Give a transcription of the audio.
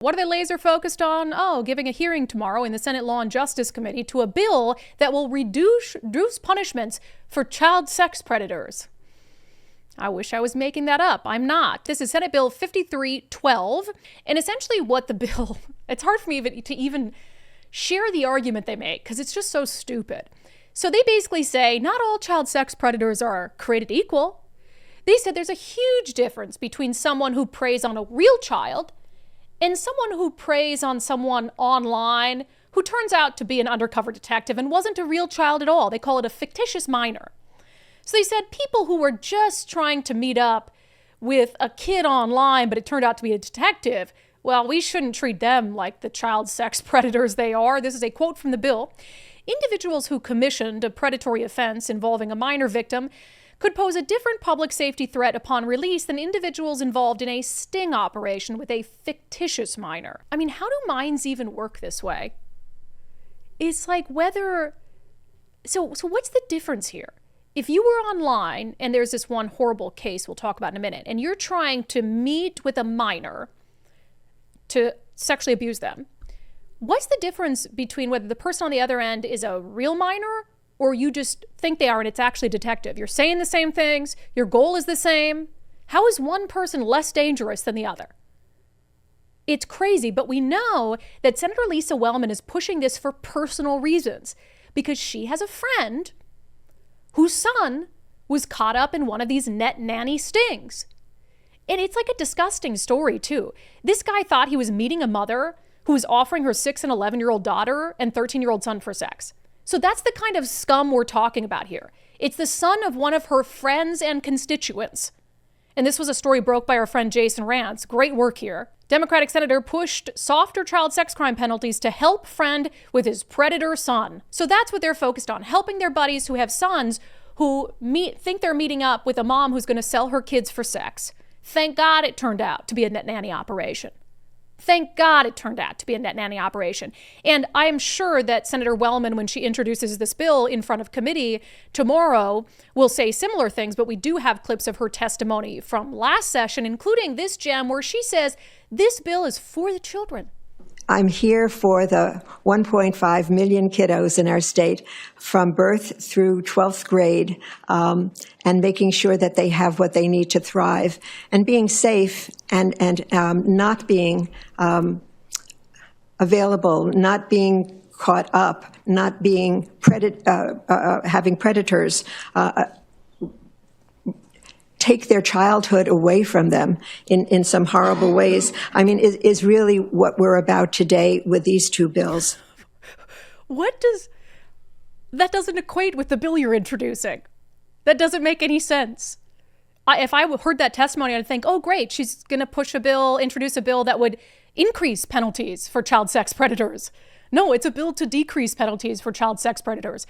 What are they laser focused on? Oh, giving a hearing tomorrow in the Senate Law and Justice Committee to a bill that will reduce punishments for child sex predators. I wish I was making that up. I'm not. This is Senate Bill 5312. And essentially what the bill, it's hard for me to even share the argument they make because it's just so stupid. So they basically say not all child sex predators are created equal. They said there's a huge difference between someone who preys on a real child and someone who preys on someone online who turns out to be an undercover detective and wasn't a real child at all. They call it a fictitious minor. So they said people who were just trying to meet up with a kid online, but it turned out to be a detective, well, we shouldn't treat them like the child sex predators they are. This is a quote from the bill. Individuals who commissioned a predatory offense involving a minor victim could pose a different public safety threat upon release than individuals involved in a sting operation with a fictitious minor. I mean, how do minds even work this way? It's like whether... So what's the difference here? If you were online, and there's this one horrible case we'll talk about in a minute, and you're trying to meet with a minor to sexually abuse them, what's the difference between whether the person on the other end is a real minor or you just think they are and it's actually a detective? You're saying the same things. Your goal is the same. How is one person less dangerous than the other? It's crazy, but we know that Senator Lisa Wellman is pushing this for personal reasons because she has a friend whose son was caught up in one of these net nanny stings. And it's like a disgusting story, too. This guy thought he was meeting a mother who was offering her 6 and 11-year-old daughter and 13-year-old son for sex. So that's the kind of scum we're talking about here. It's the son of one of her friends and constituents. And this was a story broke by our friend Jason Rantz. Great work here. Democratic senator pushed softer child sex crime penalties to help friend with his predator son. So that's what they're focused on, helping their buddies who have sons who think they're meeting up with a mom who's going to sell her kids for sex. Thank God it turned out to be a net nanny operation. Thank God it turned out to be a net nanny operation. And I am sure that Senator Wellman, when she introduces this bill in front of committee tomorrow, will say similar things. But we do have clips of her testimony from last session, including this gem where she says this bill is for the children. I'm here for the 1.5 million kiddos in our state from birth through 12th grade, and making sure that they have what they need to thrive, and being safe and not being available, not being caught up, not being having predators take their childhood away from them in some horrible ways, I mean, is really what we're about today with these two bills. That doesn't equate with the bill you're introducing. That doesn't make any sense. If I heard that testimony, I'd think, oh, great, she's going to introduce a bill that would increase penalties for child sex predators. No, it's a bill to decrease penalties for child sex predators.